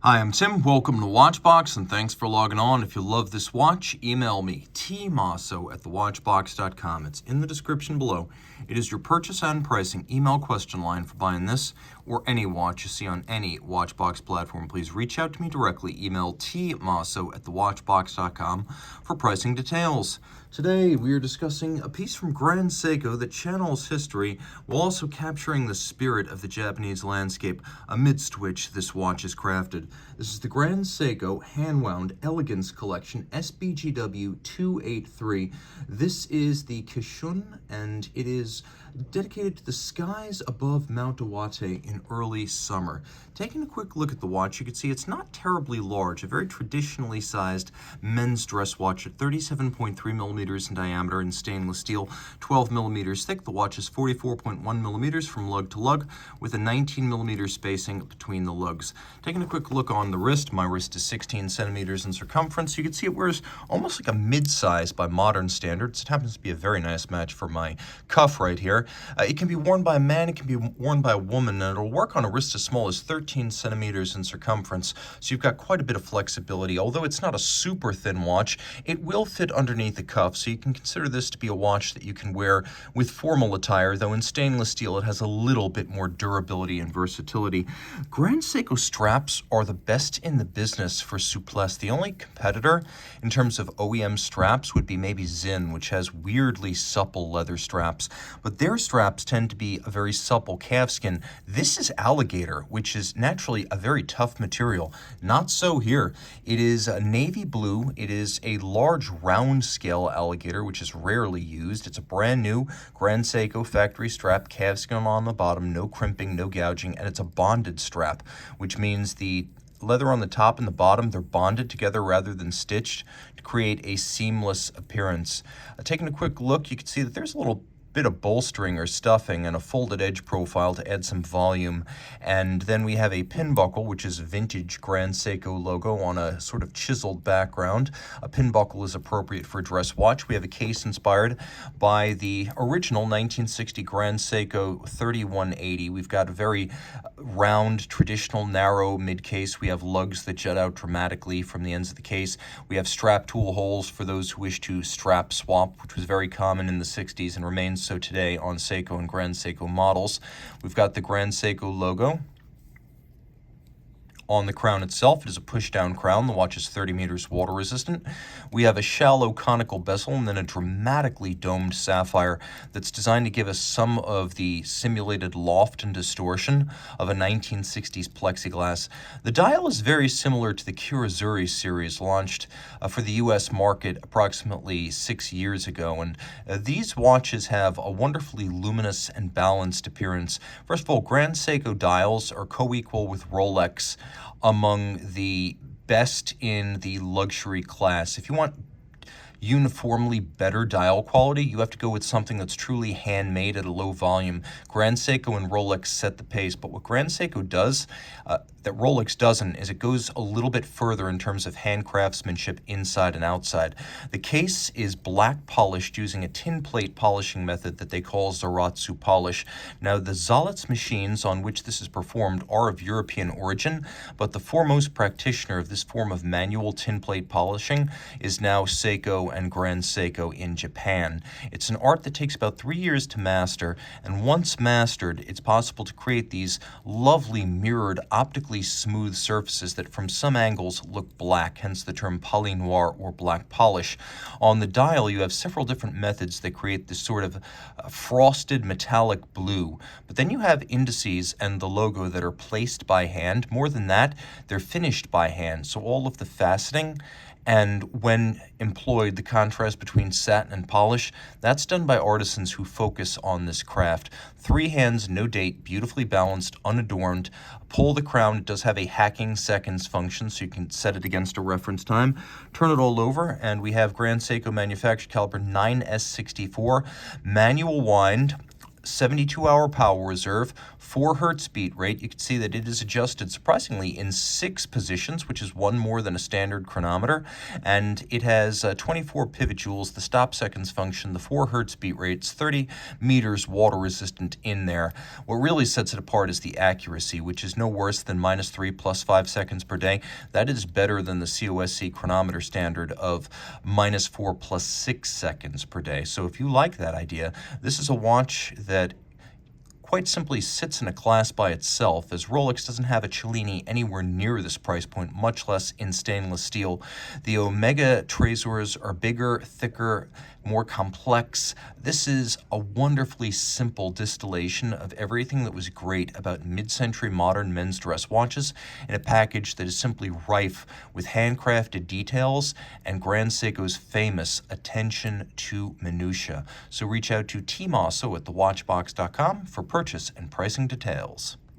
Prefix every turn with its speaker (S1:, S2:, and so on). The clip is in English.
S1: Hi, I'm Tim. Welcome to Watchbox, and thanks for logging on. If you love this watch, email me, tmosso@thewatchbox.com. It's in the description below. It is your purchase and pricing email question line for buying this or any watch you see on any Watchbox platform. Please reach out to me directly. Email tmosso@thewatchbox.com for pricing details. Today, we are discussing a piece from Grand Seiko that channels history while also capturing the spirit of the Japanese landscape amidst which this watch is crafted. This is the Grand Seiko hand-wound Elegance collection SBGW283. This is the Kishun, and it is dedicated to the skies above Mount Iwate in early summer. Taking a quick look at the watch, you can see it's not terribly large, a very traditionally sized men's dress watch at 37.3 millimeters in diameter in stainless steel, 12 millimeters thick. The watch is 44.1 millimeters from lug to lug with a 19 millimeter spacing between the lugs. Taking a quick look on the wrist, my wrist is 16 centimeters in circumference. You can see it wears almost like a mid-size by modern standards. It happens to be a very nice match for my cuff right here. It can be worn by a man, it can be worn by a woman, and it'll work on a wrist as small as 13 centimeters in circumference, so you've got quite a bit of flexibility. Although it's not a super thin watch, it will fit underneath the cuff, so you can consider this to be a watch that you can wear with formal attire, though in stainless steel it has a little bit more durability and versatility. Grand Seiko straps are the best in the business for souplesse. The only competitor in terms of OEM straps would be maybe Zin, which has weirdly supple leather straps, but their straps tend to be a very supple calfskin. This is alligator, which is naturally a very tough material. Not so here. It is a navy blue. It is a large round scale alligator, which is rarely used. It's a brand new Grand Seiko factory strap, calfskin on the bottom, no crimping, no gouging, and it's a bonded strap, which means the leather on the top and the bottom, they're bonded together rather than stitched to create a seamless appearance. Taking a quick look, you can see that there's a little bit of bolstering or stuffing and a folded edge profile to add some volume. And then we have a pin buckle, which is a vintage Grand Seiko logo on a sort of chiseled background. A pin buckle is appropriate for a dress watch. We have a case inspired by the original 1960 Grand Seiko 3180. We've got a very round, traditional, narrow mid case. We have lugs that jut out dramatically from the ends of the case. We have strap tool holes for those who wish to strap swap, which was very common in the 60s and remains so today on Seiko and Grand Seiko models. We've got the Grand Seiko logo. On the crown itself, it is a push-down crown. The watch is 30 meters water resistant. We have a shallow conical bezel and then a dramatically domed sapphire that's designed to give us some of the simulated loft and distortion of a 1960s plexiglass. The dial is very similar to the Kurazuri series launched for the US market approximately 6 years ago. And these watches have a wonderfully luminous and balanced appearance. First of all, Grand Seiko dials are co-equal with Rolex among the best in the luxury class. If you want uniformly better dial quality, you have to go with something that's truly handmade at a low volume. Grand Seiko and Rolex set the pace, but what Grand Seiko does that Rolex doesn't is it goes a little bit further in terms of hand craftsmanship inside and outside. The case is black polished using a tin plate polishing method that they call Zaratsu polish. Now, the Zaratsu machines on which this is performed are of European origin, but the foremost practitioner of this form of manual tin plate polishing is now Seiko and Grand Seiko in Japan. It's an art that takes about 3 years to master, and once mastered, it's possible to create these lovely mirrored, optically smooth surfaces that from some angles look black, hence the term poly noir or black polish. On the dial, you have several different methods that create this sort of frosted metallic blue, but then you have indices and the logo that are placed by hand. More than that, they're finished by hand, so all of the faceting and when employed, the contrast between satin and polish, that's done by artisans who focus on this craft. 3 hands, no date, beautifully balanced, unadorned. Pull the crown. It does have a hacking seconds function, so you can set it against a reference time. Turn it all over, and we have Grand Seiko manufactured caliber 9S64, manual wind, 72-hour power reserve, 4 hertz beat rate. You can see that it is adjusted surprisingly in 6 positions, which is one more than a standard chronometer, and it has 24 pivot jewels, the stop seconds function, the 4 hertz beat rates, 30 meters water resistant in there. What really sets it apart is the accuracy, which is no worse than -3 plus 5 seconds per day. That is better than the COSC chronometer standard of -4 plus 6 seconds per day. So if you like that idea, this is a watch that quite simply sits in a class by itself, as Rolex doesn't have a Cellini anywhere near this price point, much less in stainless steel. The Omega Trésors are bigger, thicker, more complex. This is a wonderfully simple distillation of everything that was great about mid-century modern men's dress watches in a package that is simply rife with handcrafted details and Grand Seiko's famous attention to minutia. So reach out to Team Mosso at thewatchbox.com for purchase and pricing details.